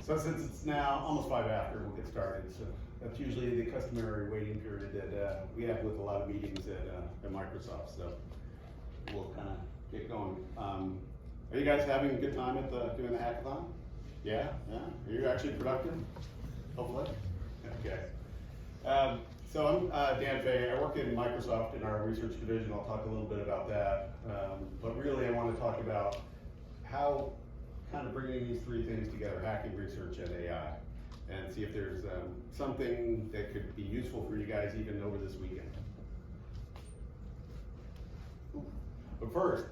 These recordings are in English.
So since it's now almost 5 after, we'll get started. So that's usually the customary waiting period that we have with a lot of meetings at Microsoft. So we'll kind of get going. Are you guys having a good time at doing the hackathon? Yeah, yeah. Are you actually productive? Hopefully. Okay. So I'm Dan Fay. I work in Microsoft in our research division. I'll talk a little bit about that. But really, I want to talk about how kind of bringing these three things together, hacking, research, and AI, and see if there's something that could be useful for you guys even over this weekend. But first,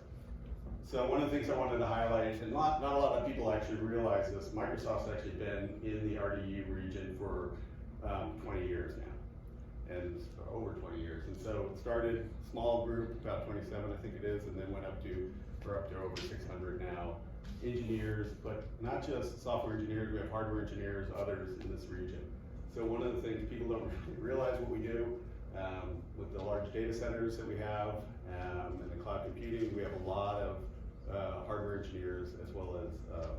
so one of the things I wanted to highlight, and not a lot of people actually realize this, Microsoft's actually been in the RDU region for 20 years now, and over 20 years. And so it started small group, about 27 I think it is, and then we're up to over 600 now. Engineers, but not just software engineers, we have hardware engineers, others in this region. So one of the things people don't really realize what we do with the large data centers that we have and the cloud computing, we have a lot of hardware engineers as well as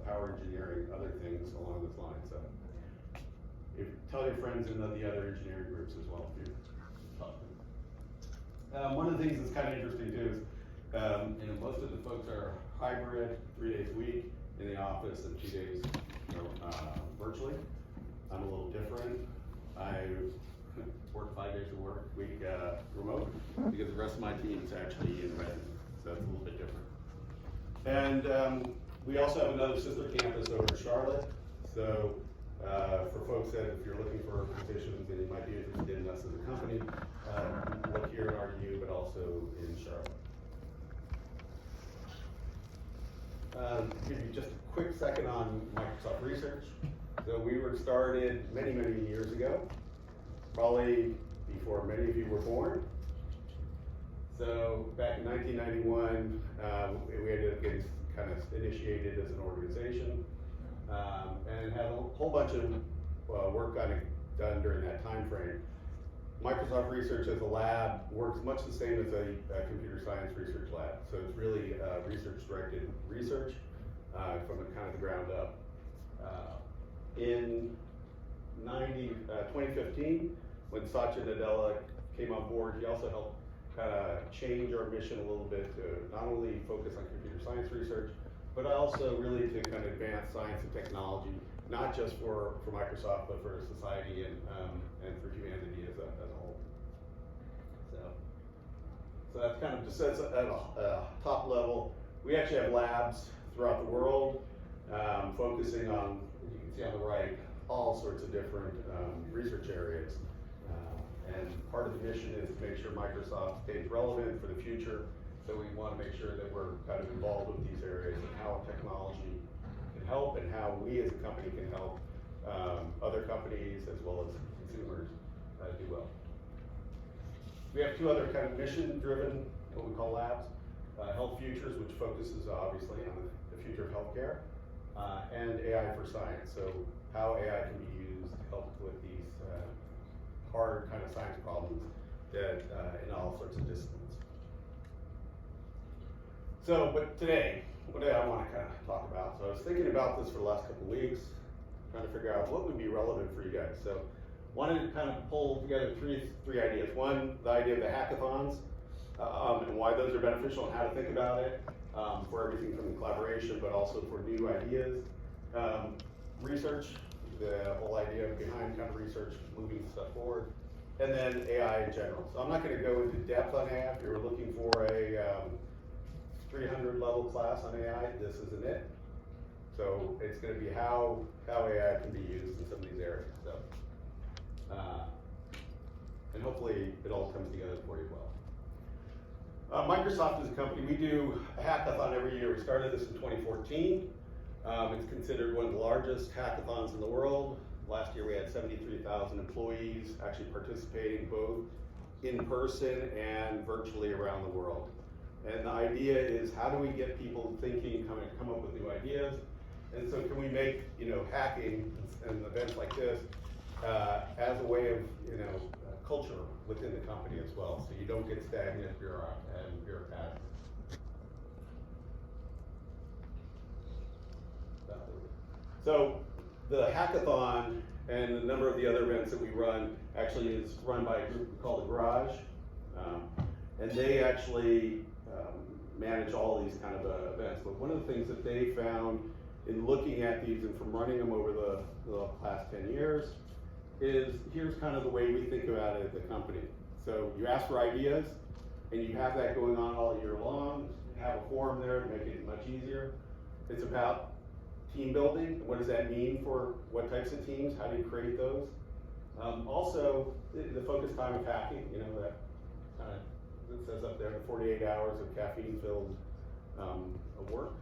power engineering, other things along those lines. So tell your friends in the other engineering groups as well if you talk to them. One of the things that's kind of interesting too is most of the folks are hybrid, 3 days a week in the office and 2 days virtually. I'm a little different. I work 5 days a week remote because the rest of my team is actually in Redmond, so it's a little bit different. And we also have another sister campus over in Charlotte. So for folks that if you're looking for positions and you might be interested in us as a company, look here in RDU, but also in Charlotte. Give you just a quick second on Microsoft Research. So we were started many, many years ago, probably before many of you were born. So back in 1991, we ended up getting kind of initiated as an organization and had a whole bunch of work done during that time frame. Microsoft Research as a lab works much the same as a computer science research lab. So it's really research-directed research from the kind of the ground up. In 2015, when Satya Nadella came on board, he also helped kind of change our mission a little bit to not only focus on computer science research, but also really to kind of advance science and technology, not just for Microsoft, but for society and for humanity as a whole. So that's kind of just at a top level. We actually have labs throughout the world, focusing on, as you can see on the right, all sorts of different research areas. And part of the mission is to make sure Microsoft stays relevant for the future. So we want to make sure that we're kind of involved with these areas and how technology can help and how we as a company can help other companies as well as consumers do well. We have two other kind of mission-driven, what we call labs. Health Futures, which focuses obviously on the future of healthcare, and AI for Science. So how AI can be used to help with these hard kind of science problems that in all sorts of disciplines. So, but today, what do I want to kind of talk about? So I was thinking about this for the last couple of weeks, trying to figure out what would be relevant for you guys. So wanted to kind of pull together three ideas. One, the idea of the hackathons, and why those are beneficial and how to think about it for everything from the collaboration, but also for new ideas. Research, the whole idea behind kind of research, moving stuff forward. And then AI in general. So I'm not going to go into depth on AI. If you're looking for a 300 level class on AI, this isn't it. So it's going to be how AI can be used in some of these areas. So, and hopefully it all comes together for you well. Microsoft is a company, we do a hackathon every year. We started this in 2014. It's considered one of the largest hackathons in the world. Last year we had 73,000 employees actually participating both in person and virtually around the world. And the idea is how do we get people thinking, come up with new ideas? And so can we make hacking and events like this as a way of culture within the company as well, so you don't get stagnant and bureaucratic. So the hackathon and a number of the other events that we run actually is run by a group called the Garage. And they actually manage all these kind of events. But one of the things that they found in looking at these and from running them over the past 10 years is here's kind of the way we think about it at the company. So you ask for ideas and you have that going on all year long, have a forum there to make it much easier. It's about team building. What does that mean for what types of teams? How do you create those? Also, the focus time of hacking, you know, that kind of, it says up there, the 48 hours of caffeine-filled work.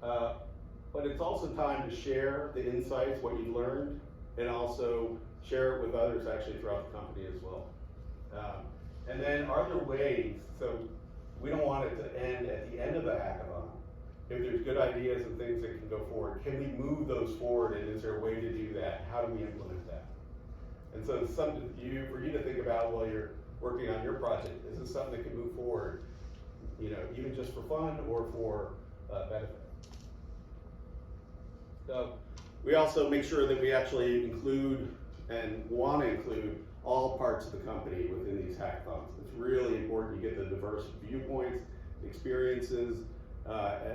But it's also time to share the insights, what you learned, and also share it with others actually throughout the company as well. And then are there ways, so we don't want it to end at the end of the hackathon. If there's good ideas and things that can go forward, can we move those forward, and is there a way to do that? How do we implement that? And so it's something for you to think about while you're working on your project. Is this something that can move forward, you know, even just for fun or for benefit? So we also make sure that we actually include and want to include all parts of the company within these hackathons. It's really important you get the diverse viewpoints, experiences,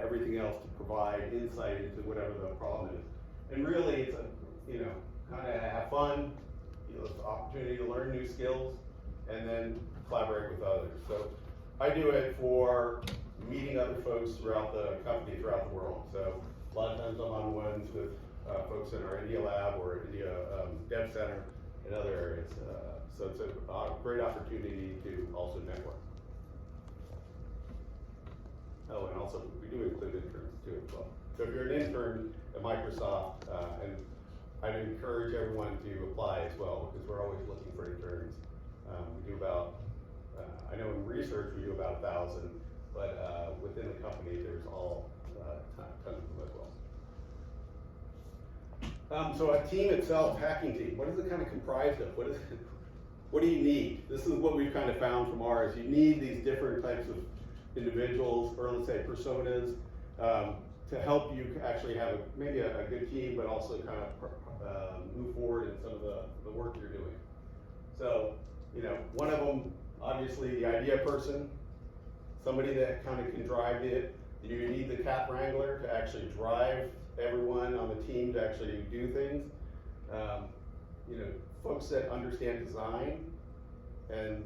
everything else to provide insight into whatever the problem is. And really, it's a, you know, kind of have fun, you know, it's an opportunity to learn new skills, and then collaborate with others. So I do it for meeting other folks throughout the company, throughout the world. So a lot of times I'm on ones with folks in our India lab or India Dev Center and other areas. So it's a great opportunity to also network. Oh, and also we do include interns too as well. So if you're an intern at Microsoft, and I'd encourage everyone to apply as well, because we're always looking for interns. We do about, I know in research we do about 1,000, but within the company there's all tons of them as well. So a team itself, hacking team, what is it kind of comprised of? What do you need? This is what we've kind of found from ours. You need these different types of individuals, or let's say personas, to help you actually have maybe a good team, but also kind of move forward in some of the work you're doing. So, you know, one of them, obviously the idea person, somebody that kind of can drive it. You need the cat wrangler to actually drive everyone on the team to actually do things. You know, folks that understand design, and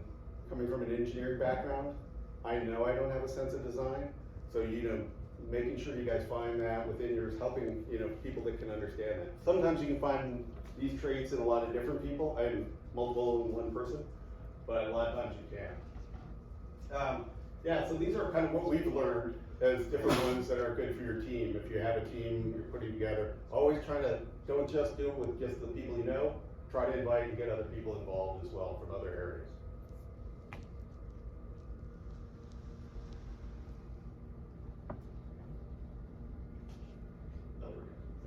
coming from an engineering background, I know I don't have a sense of design, so, you know, making sure you guys find that within yours, helping, you know, people that can understand it. Sometimes you can find these traits in a lot of different people, and multiple in one person, but a lot of times you can. Yeah, so these are kind of what we've learned as different ones that are good for your team. If you have a team you're putting together, always try to, don't just do it with just the people you know, try to invite and get other people involved as well from other areas.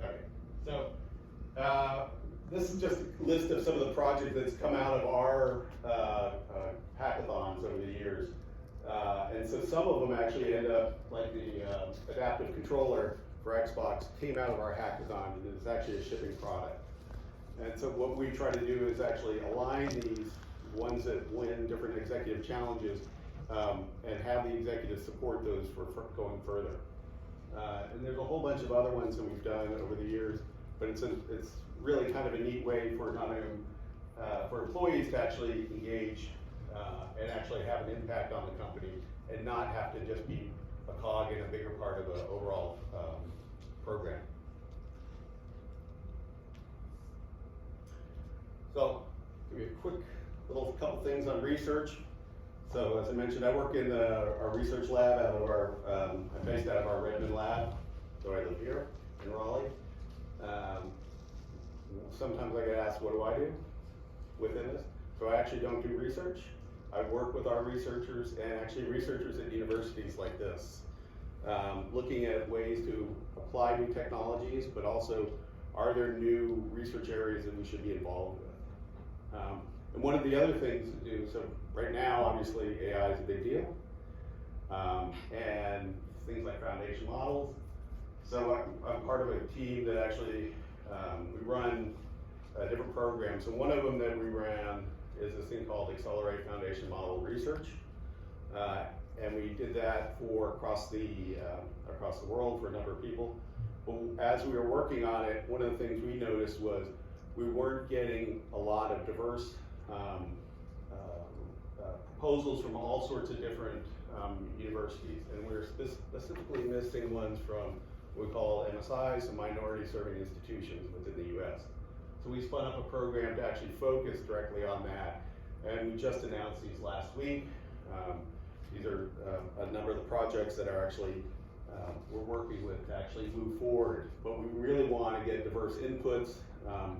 Okay, so this is just a list of some of the projects that's come out of our hackathons over the years. And so some of them actually end up, like the adaptive controller for Xbox came out of our hackathon, and it's actually a shipping product. And so what we try to do is actually align these ones that win different executive challenges, and have the executives support those for going further. And there's a whole bunch of other ones that we've done over the years, but it's really kind of a neat way for not only for employees to actually engage and actually have an impact on the company, and not have to just be a cog in a bigger part of the overall program. So, give you a quick little couple things on research. So, as I mentioned, I work in our research lab out of our, I'm based out of our Redmond lab, so I live here in Raleigh. Sometimes I get asked, what do I do within this? So I actually don't do research. I work with our researchers, and actually researchers at universities like this, looking at ways to apply new technologies, but also, are there new research areas that we should be involved with? And one of the other things to do, so right now, obviously, AI is a big deal, and things like foundation models. So I'm part of a team that actually we run different programs. And one of them that we ran is this thing called Accelerate Foundation Model Research. And we did that for across the world for a number of people. But as we were working on it, one of the things we noticed was we weren't getting a lot of diverse proposals from all sorts of different universities, and we're specifically missing ones from what we call MSIs, so minority serving institutions within the US. So we spun up a program to actually focus directly on that, and we just announced these last week. These are a number of the projects that are actually we're working with to actually move forward, but we really want to get diverse inputs,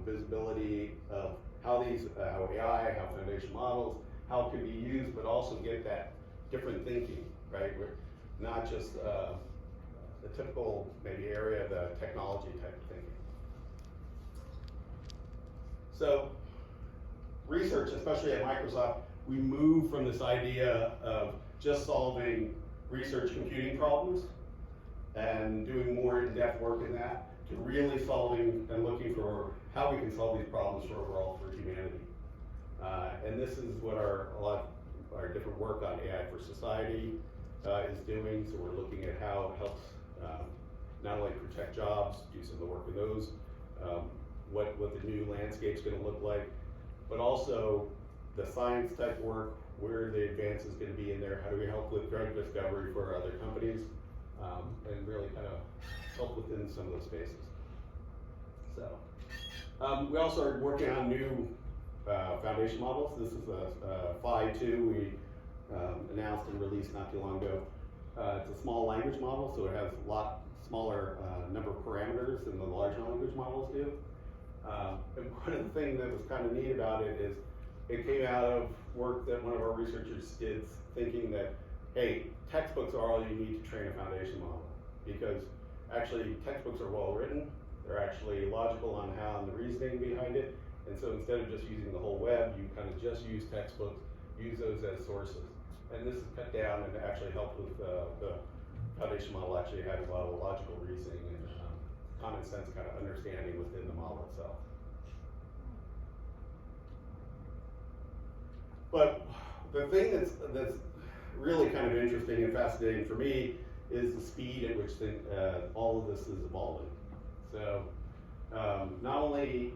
visibility of how AI, how foundation models, how it can be used, but also get that different thinking, right? We're not just the typical maybe area of the technology type of thinking. So research, especially at Microsoft, we move from this idea of just solving research computing problems and doing more in-depth work in that to really solving and looking for how we can solve these problems for overall for humanity. And this is what a lot of our different work on AI for society is doing. So we're looking at how it helps not only protect jobs, do some of the work with those, what the new landscape's going to look like, but also the science type work, where the advance is going to be in there, how do we help with drug discovery for other companies, and really kind of help within some of those spaces. So we also are working on new foundation models. This is a Phi 2 we announced and released not too long ago. It's a small language model, so it has a lot smaller number of parameters than the large language models do. And one of the things that was kind of neat about it is it came out of work that one of our researchers did, thinking that, hey, textbooks are all you need to train a foundation model, because actually textbooks are well written, they're actually logical on how and the reasoning behind it, and so instead of just using the whole web, you kind of just use textbooks, use those as sources. And this is cut down and actually helped with the foundation model actually having a lot of logical reasoning and common sense kind of understanding within the model itself. But the thing that's really kind of interesting and fascinating for me is the speed at which all of this is evolving. So not only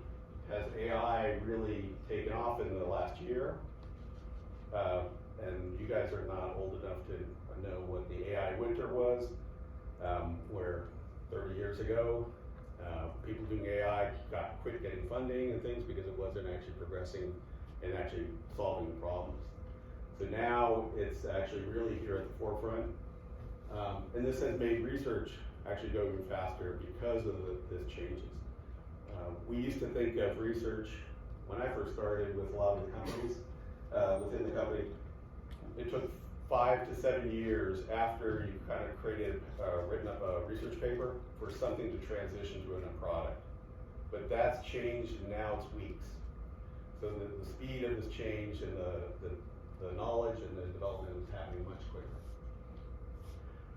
has AI really taken off in the last year, and you guys are not old enough to know what the AI winter was, where 30 years ago, people doing AI quit getting funding and things because it wasn't actually progressing and actually solving the problems. So now it's actually really here at the forefront. And this has made research actually go even faster because of the changes. We used to think of research, when I first started with a lot of the companies, within the company, it took 5 to 7 years after you kind of written up a research paper for something to transition to a product. But that's changed, and now it's weeks. So the speed of this change and the knowledge and the development is happening much quicker.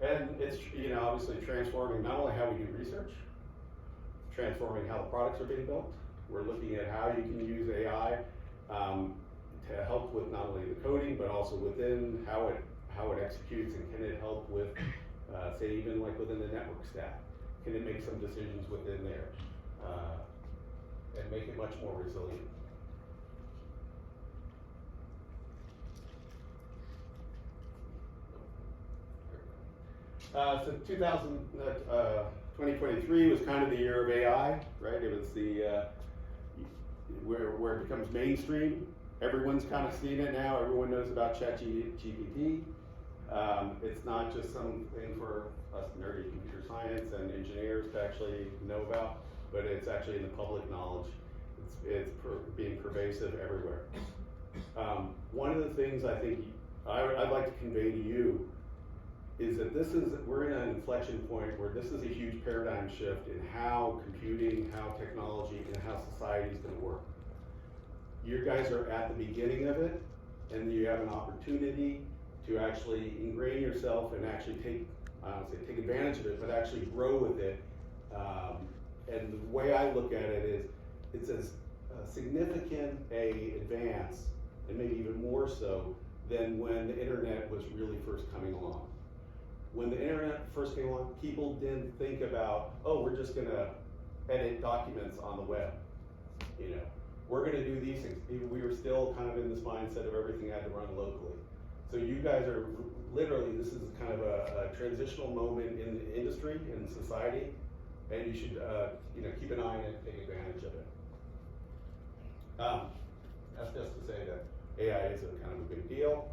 And it's obviously transforming not only how we do research, transforming how the products are being built. We're looking at how you can use AI to help with not only the coding, but also within how it executes, and can it help with, say, even like within the network stack? Can it make some decisions within there and make it much more resilient? So 2023 was kind of the year of AI, right? It was the where it becomes mainstream. Everyone's kind of seen it now. Everyone knows about ChatGPT. It's not just something for us nerdy computer science and engineers to actually know about, but it's actually in the public knowledge. It's being pervasive everywhere. One of the things I think I'd like to convey to you is that we're in an inflection point where this is a huge paradigm shift in how computing, how technology, and how society is going to work. You guys are at the beginning of it, and you have an opportunity to actually ingrain yourself and actually take advantage of it, but actually grow with it and the way I look at it is, it's as significant a advance, and maybe even more so, than when the internet was really first coming along. When the internet first came along, people didn't think about, oh, we're just gonna edit documents on the web. You know, we're gonna do these things. We were still kind of in this mindset of everything had to run locally. So you guys are literally, this is kind of a transitional moment in the industry, in society, and you should you know, keep an eye on it and take advantage of it. That's just to say that AI is a kind of a big deal.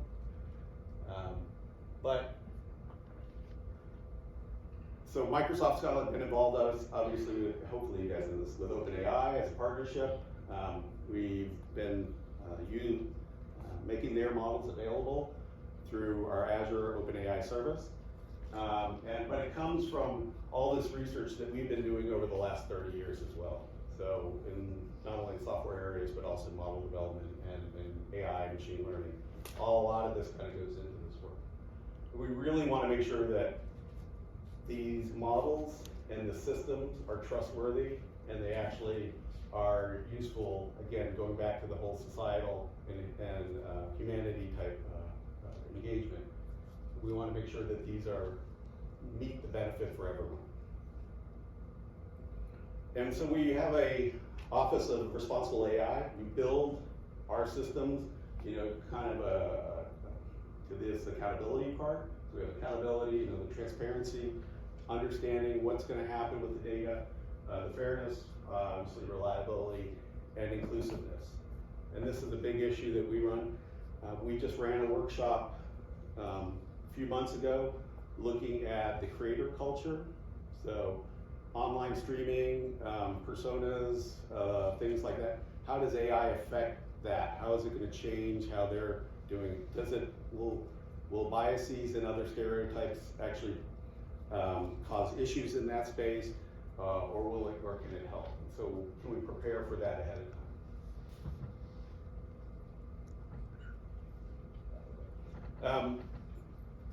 So Microsoft's been involved, obviously, hopefully you guys in this, with OpenAI as a partnership. We've been making their models available through our Azure OpenAI service. But it comes from all this research that we've been doing over the last 30 years as well. So in not only software areas, but also model development and AI, machine learning. A lot of this kind of goes into this work. We really want to make sure that these models and the systems are trustworthy and they actually are useful, again, going back to the whole societal and humanity type engagement. We want to make sure that these meet the benefit for everyone. And so we have a Office of Responsible AI. We build our systems, you know, kind of to this accountability part. So we have accountability, you know, the transparency, understanding what's going to happen with the data, the fairness, obviously reliability, and inclusiveness. And this is a big issue that we run. We just ran a workshop a few months ago looking at the creator culture. So online streaming, personas, things like that. How does AI affect that? How is it going to change how they're doing? Will biases and other stereotypes actually cause issues in that space, or can it help? So can we prepare for that ahead of time?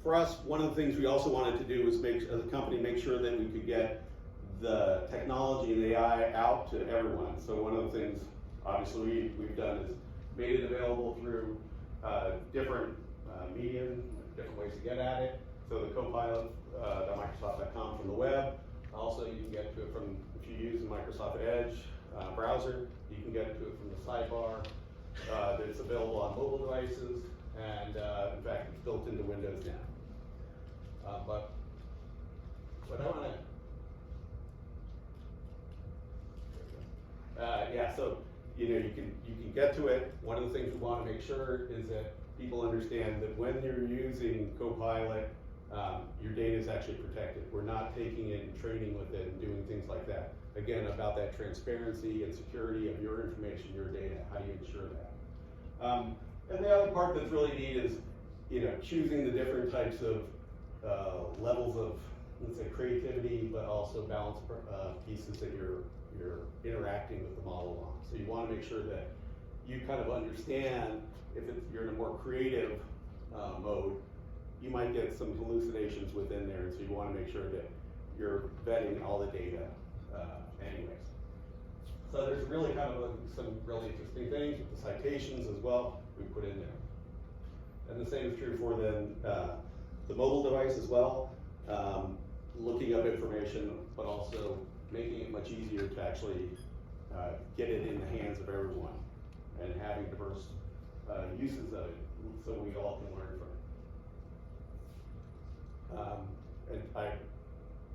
For us, one of the things we also wanted to do was as a company, make sure that we could get the technology and AI out to everyone. So one of the things, obviously, we've done is made it available through different medium, different ways to get at it. So the Copilot.Microsoft.com from the web. Also, you can get to it from, if you use the Microsoft Edge browser, you can get to it from the sidebar. It's available on mobile devices, and in fact, it's built into Windows now. But what I want to, yeah, so you know, you can get to it. One of the things we want to make sure is that people understand that when you're using Copilot, your data is actually protected. We're not taking it and training with it and doing things like that. Again, about that transparency and security of your information, your data. How do you ensure that? And the other part that's really neat is, you know, choosing the different types of levels of, let's say, creativity, but also balance pieces that you're interacting with the model on. So you want to make sure that you kind of understand if you're in a more creative mode, you might get some hallucinations within there, and so you want to make sure that you're vetting all the data anyways. So there's really kind of some really interesting things with the citations as well we put in there. And the same is true for then the mobile device as well, looking up information, but also making it much easier to actually get it in the hands of everyone and having diverse uses of it so we all can learn from it. And I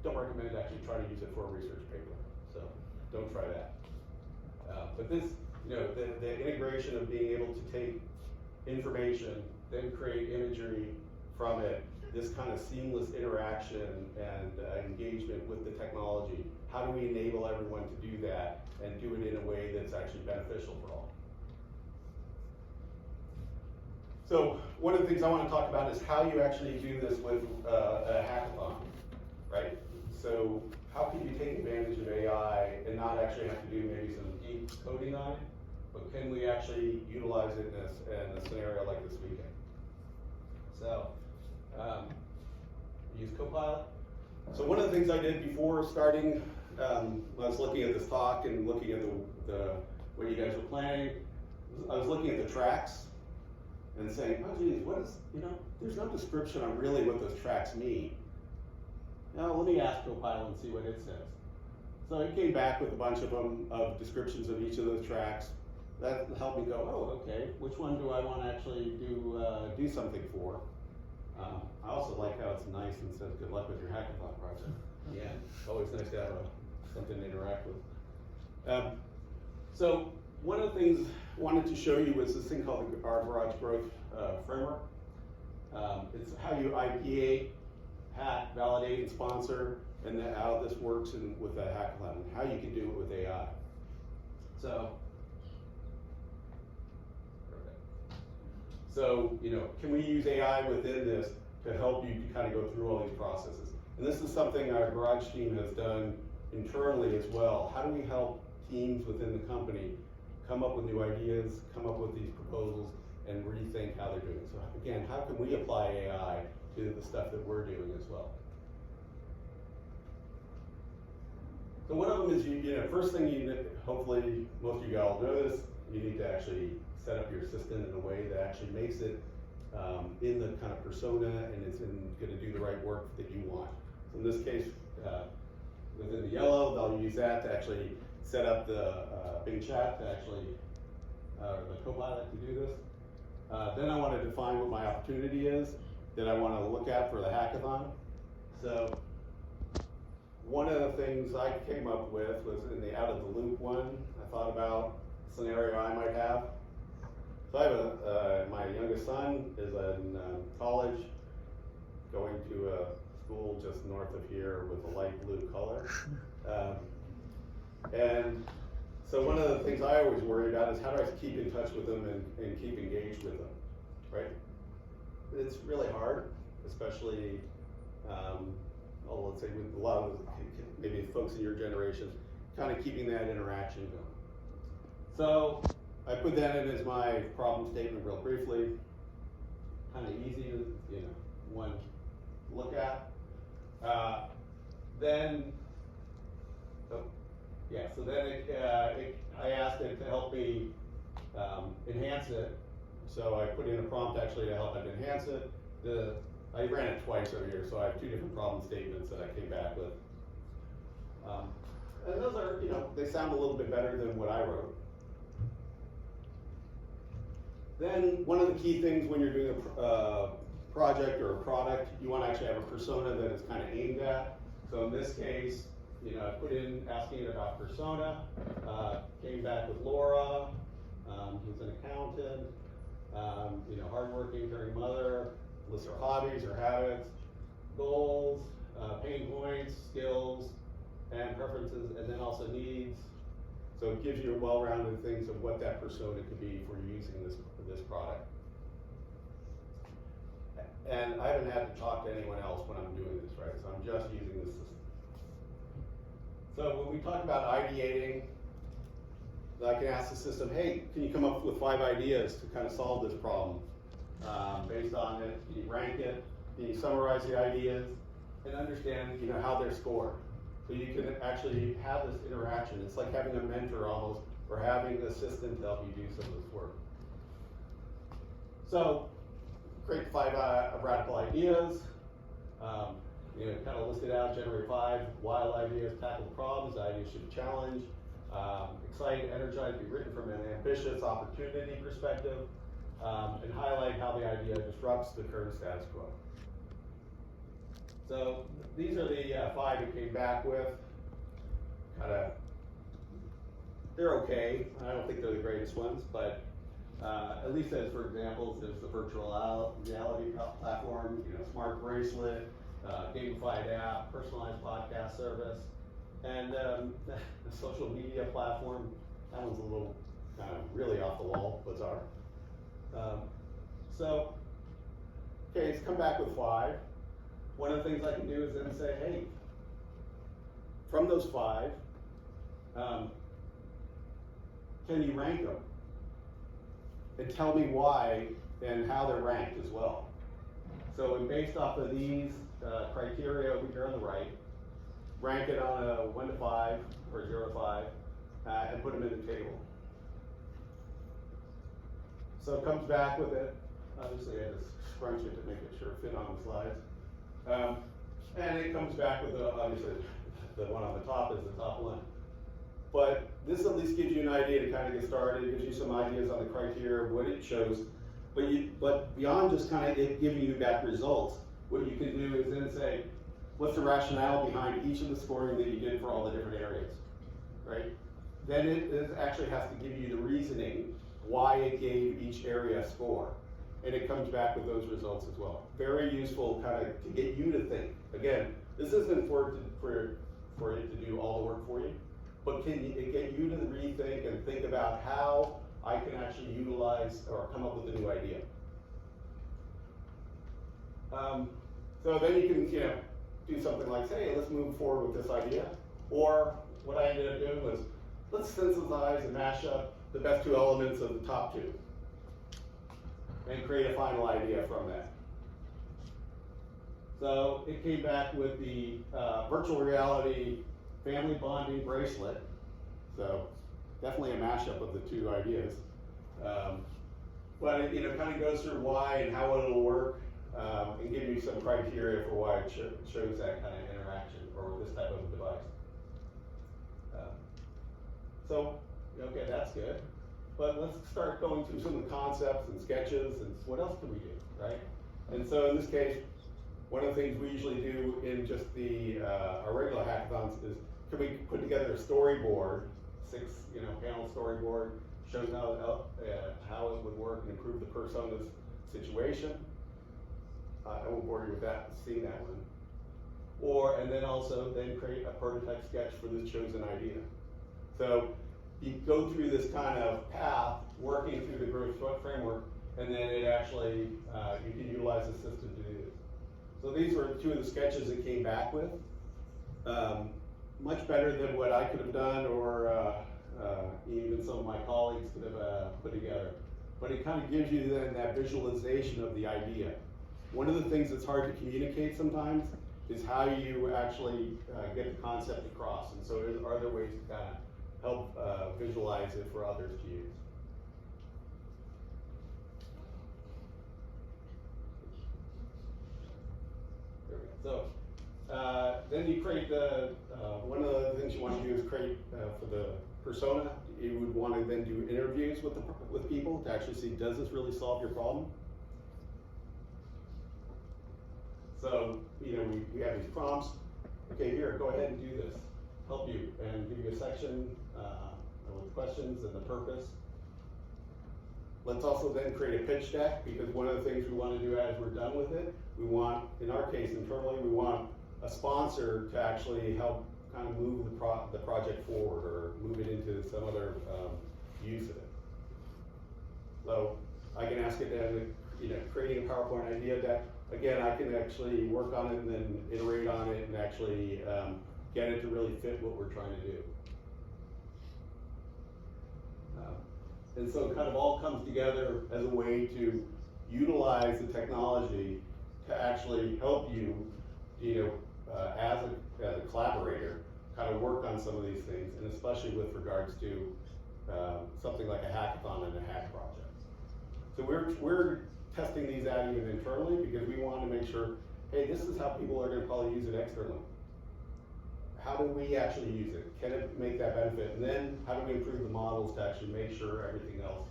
don't recommend actually trying to use it for a research paper, so don't try that. But this, you know, the integration of being able to take information, then create imagery from it, this kind of seamless interaction and engagement with the technology, how do we enable everyone to do that and do it in a way that's actually beneficial for all? So one of the things I want to talk about is how you actually do this with a hackathon, right? So how can you take advantage of AI and not actually have to do maybe some deep coding on it, but can we actually utilize it in a scenario like this weekend? So use Copilot. So one of the things I did before starting when I was looking at this talk and looking at the what you guys were planning, I was looking at the tracks and saying, oh geez, what is, there's no description on really what those tracks mean. Now let me ask Copilot and see what it says. So it came back with a bunch of them, of descriptions of each of those tracks. That helped me go, oh, okay, which one do I want to actually do something for? I also like how it's nice and says good luck with your hackathon project. Yeah, always nice to have something to interact with. So one of the things I wanted to show you was this thing called our Garage Growth Framework. It's how you ideate, hack, validate, and sponsor, and then how this works with a hackathon, and how you can do it with AI. So, can we use AI within this to help you to kind of go through all these processes? And this is something our Garage team has done internally as well. How do we help teams within the company come up with new ideas, come up with these proposals, and rethink how they're doing it? So again, how can we apply AI to the stuff that we're doing as well? So one of them is, first thing hopefully most of you all know this, you need to actually set up your assistant in a way that actually makes it in the kind of persona and it's going to do the right work that you want. So in this case, within the yellow, they'll use that to actually set up the Bing Chat to actually, the Copilot to do this. Then I want to define what my opportunity is that I want to look at for the hackathon. So one of the things I came up with was in the out of the loop one. I thought about a scenario I might have. So I have my youngest son is in college, going to a school just north of here with a light blue color. And so one of the things I always worry about is how do I keep in touch with them and keep engaged with them, right? It's really hard, especially, let's say with a lot of maybe folks in your generation, kind of keeping that interaction going. So I put that in as my problem statement real briefly, kind of easy to, one look at. I asked it to help me enhance it. So I put in a prompt actually to help it enhance it. I ran it twice over here, so I have two different problem statements that I came back with. And those are, they sound a little bit better than what I wrote. Then one of the key things when you're doing a project or a product, you want to actually have a persona that it's kind of aimed at. So in this case, I put in asking it about persona, came back with Laura, who's an accountant, hardworking, caring mother, lists her hobbies, her habits, goals, pain points, skills, and preferences, and then also needs. So it gives you a well-rounded things of what that persona could be for using this product. And I haven't had to talk to anyone else when I'm doing this, right? So I'm just using this system. So when we talk about ideating, I can ask the system, hey, can you come up with 5 ideas to kind of solve this problem? Based on it, can you rank it? Can you summarize the ideas? And understand, how they're scored. So you can actually have this interaction. It's like having a mentor almost, or having an assistant to help you do some of this work. So, create 5 radical ideas. Kind of list it out, generate 5 wild ideas, tackle problems, ideas should be challenged. Excite, energize, be written from an ambitious opportunity perspective, and highlight how the idea disrupts the current status quo. So these are the 5 it came back with. They're okay. I don't think they're the greatest ones, but at least as for examples, there's the virtual reality platform, smart bracelet, gamified app, personalized podcast service, and the social media platform. That one's a little kind of really off the wall, bizarre. Okay, it's come back with 5. One of the things I can do is then say, hey, from those 5, can you rank them? And tell me why and how they're ranked as well. So based off of these criteria over here on the right, rank it on a 1 to 5 or 0 to 5, and put them in the table. So it comes back with it. Obviously, I had to scrunch it to make it sure it fit on the slides. And it comes back with, obviously, the one on the top is the top one. But this at least gives you an idea to kind of get started. It gives you some ideas on the criteria of what it shows. But beyond just kind of it giving you back results, what you can do is then say, what's the rationale behind each of the scoring that you did for all the different areas, right? Then it actually has to give you the reasoning why it gave each area a score. And it comes back with those results as well. Very useful kind of to get you to think. Again, this isn't for it to do all the work for you, but can it get you to rethink and think about how I can actually utilize or come up with a new idea. So then you can, do something like, say, let's move forward with this idea. Or what I ended up doing was, let's synthesize and mash up the best 2 elements of the top 2 and create a final idea from that. So it came back with the virtual reality family bonding bracelet. So definitely a mashup of the 2 ideas. But it kind of goes through why and how it'll work, and give you some criteria for why it shows that kind of interaction or this type of device. So, okay, that's good. But let's start going through some of the concepts and sketches and what else can we do, right? And so in this case, one of the things we usually do in just our regular hackathons is, can we put together a storyboard, 6 panel storyboard, shows how it would work and improve the persona's situation. I won't bore you with that, seeing that one. And then also create a prototype sketch for this chosen idea. So you go through this kind of path, working through the growth framework, and then it actually, you can utilize the system to do this. So these were 2 of the sketches it came back with. Much better than what I could have done or even some of my colleagues could have put together. But it kind of gives you then that visualization of the idea. One of the things that's hard to communicate sometimes is how you actually get the concept across. And so are there ways to kind of help visualize it for others to use. There we go. So then you create one of the things you want to do is create for the persona. You would want to then do interviews with people to actually see, does this really solve your problem? So we have these prompts. Okay, here, go ahead and do this. Help you and give you a section with questions and the purpose. Let's also then create a pitch deck, because one of the things we want to do as we're done with it, we want, in our case internally, we want a sponsor to actually help kind of move the project forward or move it into some other use of it. So I can ask it then, creating a PowerPoint idea deck. Again, I can actually work on it and then iterate on it and actually get it to really fit what we're trying to do. And so it kind of all comes together as a way to utilize the technology to actually help you, as a collaborator, kind of work on some of these things, and especially with regards to something like a hackathon and a hack project. So we're testing these out even internally, because we want to make sure, hey, this is how people are going to probably use it externally. How do we actually use it? Can it make that benefit? And then how do we improve the models to actually make sure everything else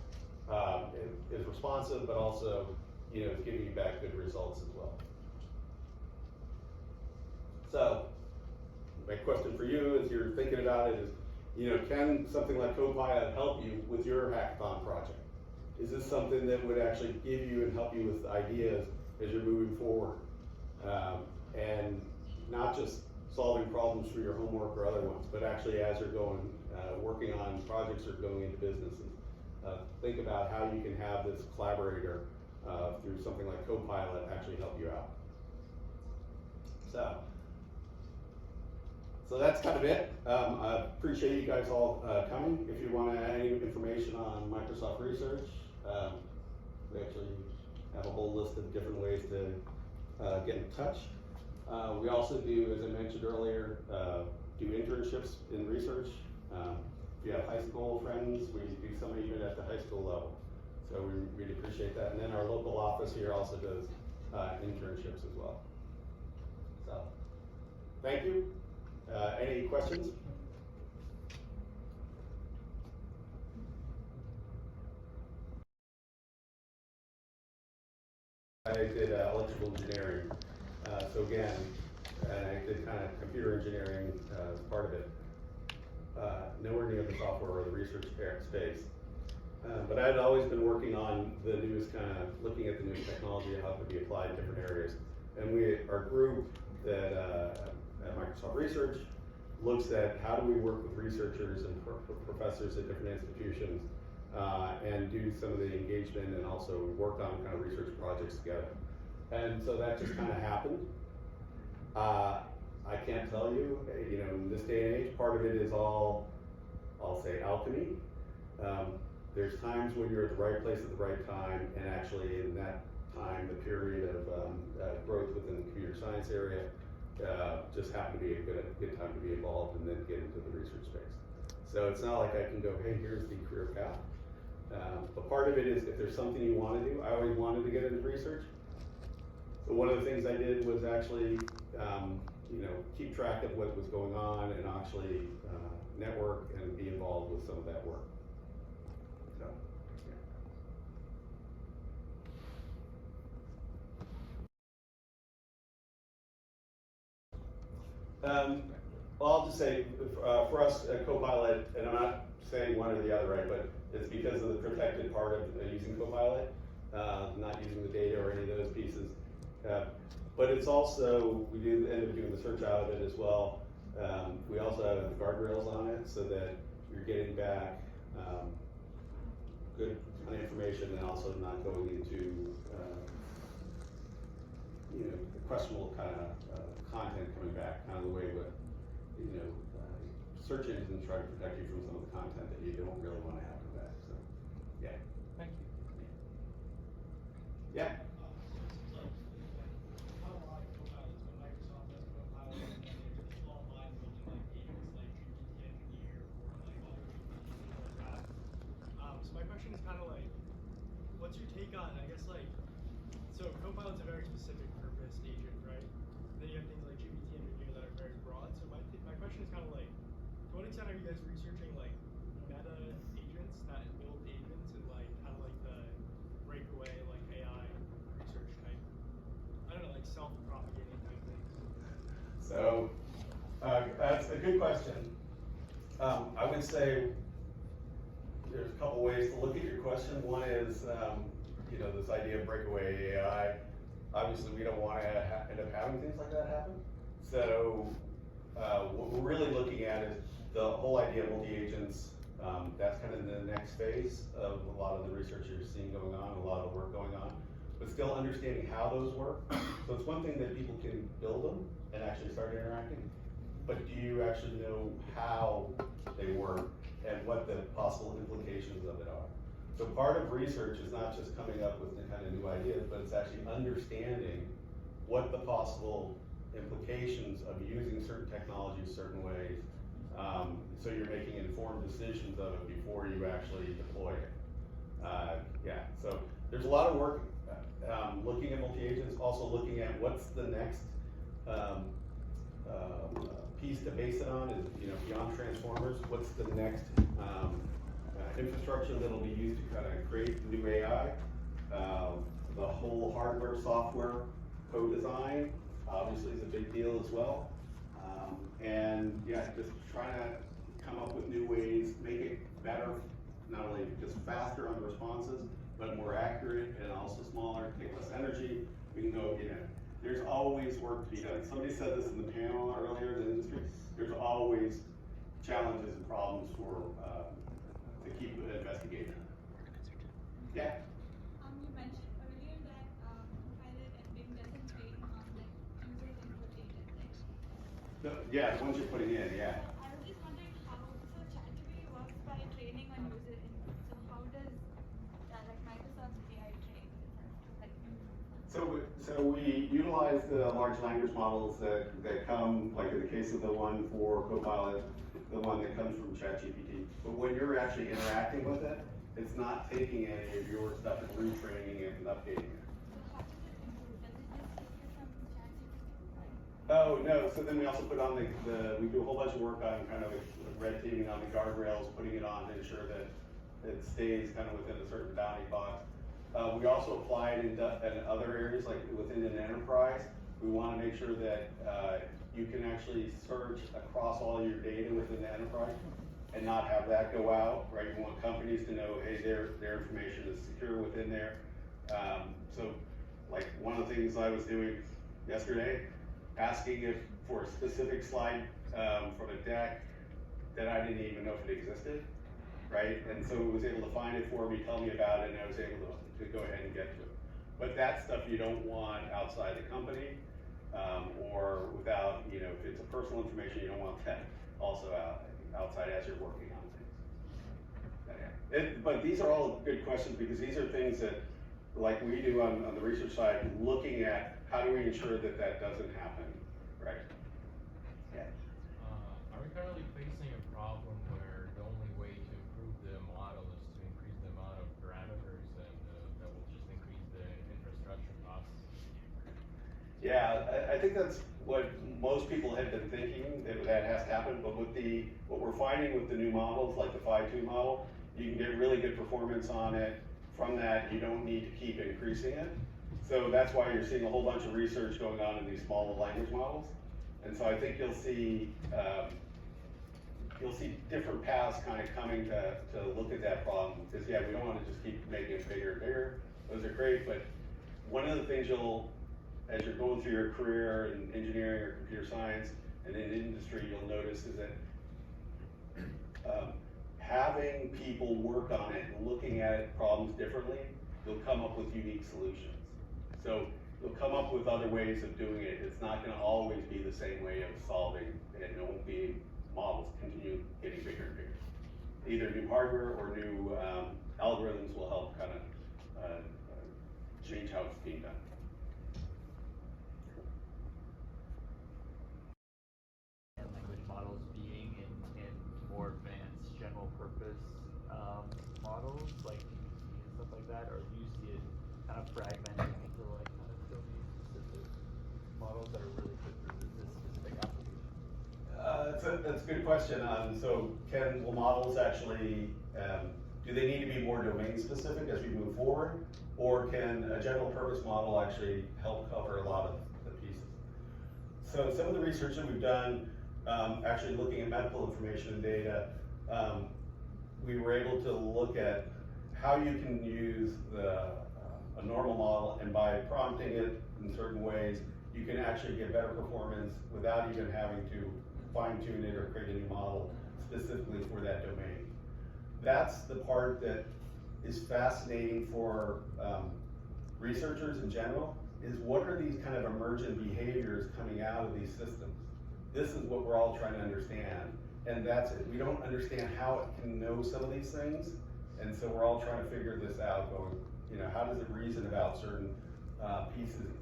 is responsive, but also, is giving you back good results as well. So, my question for you as you're thinking about it is, can something like Copilot help you with your hackathon project? Is this something that would actually give you and help you with ideas as you're moving forward? And not just solving problems for your homework or other ones, but actually as you're going, working on projects or going into businesses. Think about how you can have this collaborator through something like Copilot actually help you out. So that's kind of it. I appreciate you guys all coming. If you want any information on Microsoft Research, we actually have a whole list of different ways to get in touch. We also do, as I mentioned earlier, do internships in research. If you have high school friends, we do some even at the high school level. So we really appreciate that. And then our local office here also does internships as well. So, thank you. Any questions? I did electrical engineering. So again, and I did kind of computer engineering as part of it. Nowhere near the software or the research space. But I'd always been working on the newest looking at the newest technology and how it could be applied in different areas. And our group that at Microsoft Research looks at how do we work with researchers and professors at different institutions and do some of the engagement and also work on kind of research projects together. And so that just kind of happened. I can't tell you, in this day and age, part of it is all, I'll say, alchemy. There's times when you're at the right place at the right time, and actually in that time, the period of growth within the computer science area just happened to be a good time to be involved and then get into the research space. So it's not like I can go, hey, here's the career path. But part of it is if there's something you want to do, I always wanted to get into research. So one of the things I did was actually, keep track of what was going on and actually network and be involved with some of that work. So, yeah. Well, I'll just say, for us, Copilot, and I'm not saying one or the other, right, but it's because of the protected part of using Copilot, not using the data or any of those pieces. But it's also, we do end up doing the search out of it as well. We also have guardrails on it so that you're getting back good kind of information and also not going into questionable kind of content coming back, kind of the way what search engines try to protect you from some of the content that you don't really want to have come back. So, yeah. Thank you. Yeah. What's your take on, I guess, so Copilot's a very specific purpose agent, right? Then you have things like GPT and Review that are very broad. So my question is kind of to what extent are you guys researching meta agents that build agents and the breakaway AI research type? I don't know, self-propagating type things. So that's a good question. I would say there's a couple ways to look at your question. One is, this idea of breakaway AI. Obviously, we don't want to end up having things like that happen. So what we're really looking at is the whole idea of multi-agents. That's kind of the next phase of a lot of the research you're seeing going on, a lot of the work going on. But still understanding how those work. So it's one thing that people can build them and actually start interacting. But do you actually know how they work and what the possible implications of it are? So part of research is not just coming up with the kind of new ideas, but it's actually understanding what the possible implications of using certain technologies certain ways. So you're making informed decisions of it before you actually deploy it. So there's a lot of work looking at multi-agents, also looking at what's the next piece to base it on is, beyond transformers, what's the next infrastructure that'll be used to kind of create new AI. The whole hardware, software, co-design, obviously is a big deal as well. Just trying to come up with new ways, make it better, not only just faster on the responses, but more accurate and also smaller, take less energy. We can go, there's always work to be done. Somebody said this in the panel earlier in the industry. There's always challenges and problems to keep investigating. Yeah? You mentioned earlier that Copilot and Bing doesn't train on user input data, right? Yeah, the ones you're putting in, yeah. I was just wondering how, so ChatGPT works by training on user input. So how does Microsoft's AI train? So we utilize the large language models that come, like in the case of the one for Copilot, the one that comes from ChatGPT. But when you're actually interacting with it, it's not taking any of your stuff and retraining it and updating it. So how does it improve? Does it just take it from ChatGPT? Oh, no, so then we also put on we do a whole bunch of work on kind of red teaming on the guardrails, putting it on to ensure that it stays kind of within a certain bounding box. We also apply it in other areas, like within an enterprise. We want to make sure that you can actually search across all your data within the enterprise and not have that go out, right? You want companies to know, hey, their information is secure within there. So, like one of the things I was doing yesterday, asking if for a specific slide from a deck that I didn't even know if it existed, right? And so it was able to find it for me, tell me about it, and I was able to go ahead and get to it. But that stuff you don't want outside the company, or without, if it's a personal information, you don't want that also outside as you're working on things. But these are all good questions because these are things that, like we do on the research side, looking at how do we ensure that that doesn't happen, right? Yeah. Are we currently facing a problem where the only way to improve the model is to increase the amount of parameters and that will just increase the infrastructure costs? Yeah, I think that's what most people have been thinking, that has to happen, but what we're finding with the new models, like the 5.2 model, you can get really good performance on it. From that, you don't need to keep increasing it. So that's why you're seeing a whole bunch of research going on in these small language models. And so I think you'll see different paths kind of coming to look at that problem. Because yeah, we don't want to just keep making it bigger and bigger. Those are great, but one of the things as you're going through your career in engineering or computer science and in industry, you'll notice is that having people work on it and looking at problems differently, you'll come up with unique solutions. So you'll come up with other ways of doing it. It's not going to always be the same way of solving, and it won't be models continue getting bigger and bigger. Either new hardware or new algorithms will help kind of change how it's being done. And language models being in more advanced general purpose models like GPT and stuff like that, or do you see it kind of fragmenting into like kind of domain specific models that are really good for this specific application? That's a good question. So will models actually, do they need to be more domain specific as we move forward? Or can a general purpose model actually help cover a lot of the pieces? So some of the research that we've done, actually looking at medical information and data, we were able to look at how you can use a normal model, and by prompting it in certain ways, you can actually get better performance without even having to fine tune it or create a new model specifically for that domain. That's the part that is fascinating for researchers in general, is what are these kind of emergent behaviors coming out of these systems? This is what we're all trying to understand, and that's it. We don't understand how it can know some of these things, and so we're all trying to figure this out, going, how does it reason about certain pieces?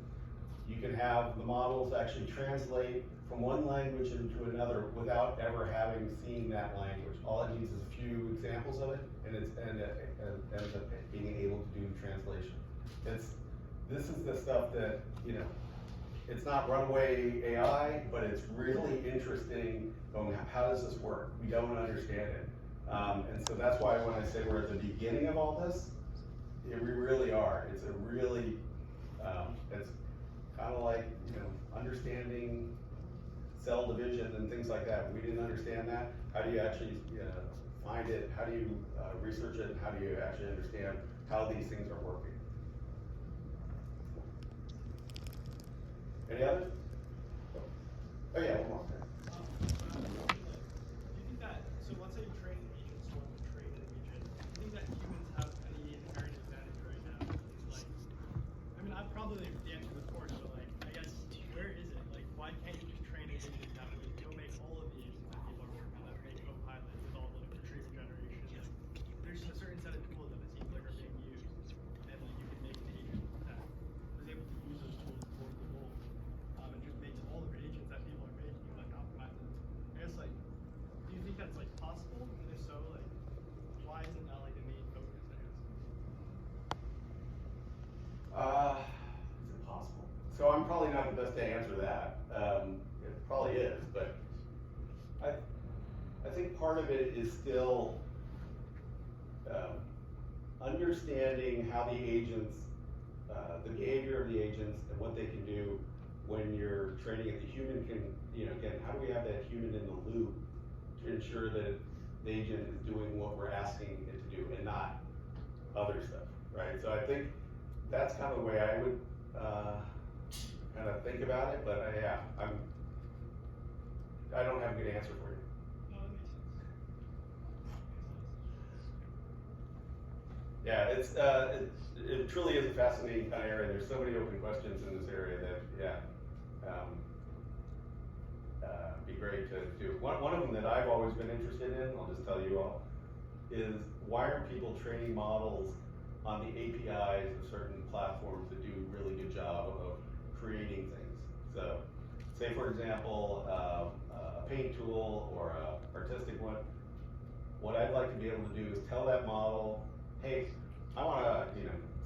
You can have the models actually translate from one language into another without ever having seen that language. All it needs is a few examples of it, and it ends up being able to do translation. This is the stuff that, it's not runaway AI, but it's really interesting going, how does this work? We don't understand it. And so that's why when I say we're at the beginning of all this, we really are. It's a really, it's kind of like, understanding cell division and things like that. We didn't understand that. How do you actually find it? How do you research it? How do you actually understand how these things are working? Any others? Oh yeah, one more. Do you think that, so let's say you train an agent, so you train an agent, do you think that humans have any inherent advantage right now? I'm probably the answer of course, but I guess, where is it? Why can't you just train an agent that way? Go make all of the agents that people are working on, that make Copilot with all the retrieval generation. There's just a certain set of tools that it seems like are being used, and you can make an agent that was able to use those tools for the goal. have the best to answer that. It probably is, but I think part of it is still understanding how the agents, the behavior of the agents and what they can do when you're training it. The human can, again, how do we have that human in the loop to ensure that the agent is doing what we're asking it to do and not other stuff, right? So I think that's kind of the way I would kind of think about it, but I don't have a good answer for you. No, that makes sense. Yeah, it truly is a fascinating kind of area. There's so many open questions in this area that, be great to do. One of them that I've always been interested in, I'll just tell you all, is why aren't people training models on the APIs of certain platforms that do a really good job of creating things? So, say for example, a paint tool or a artistic one. What I'd like to be able to do is tell that model, hey, I want to,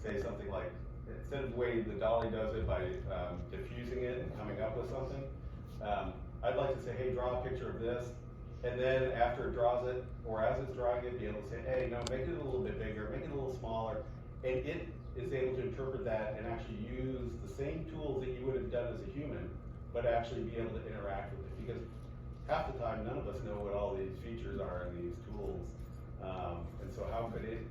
say something like, instead of the way the Dolly does it by diffusing it and coming up with something, I'd like to say, hey, draw a picture of this, and then after it draws it, or as it's drawing it, be able to say, hey, no, make it a little bit bigger, make it a little smaller, and it is able to interpret that and actually use the same tools that you would have done as a human, but actually be able to interact with it. Because half the time, none of us know what all these features are in these tools, and so how could it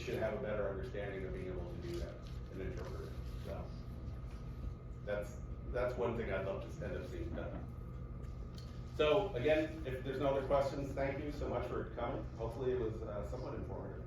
should have a better understanding of being able to do that and interpret it. So that's one thing I'd love to end up seeing done. So again, if there's no other questions, thank you so much for coming. Hopefully it was somewhat informative.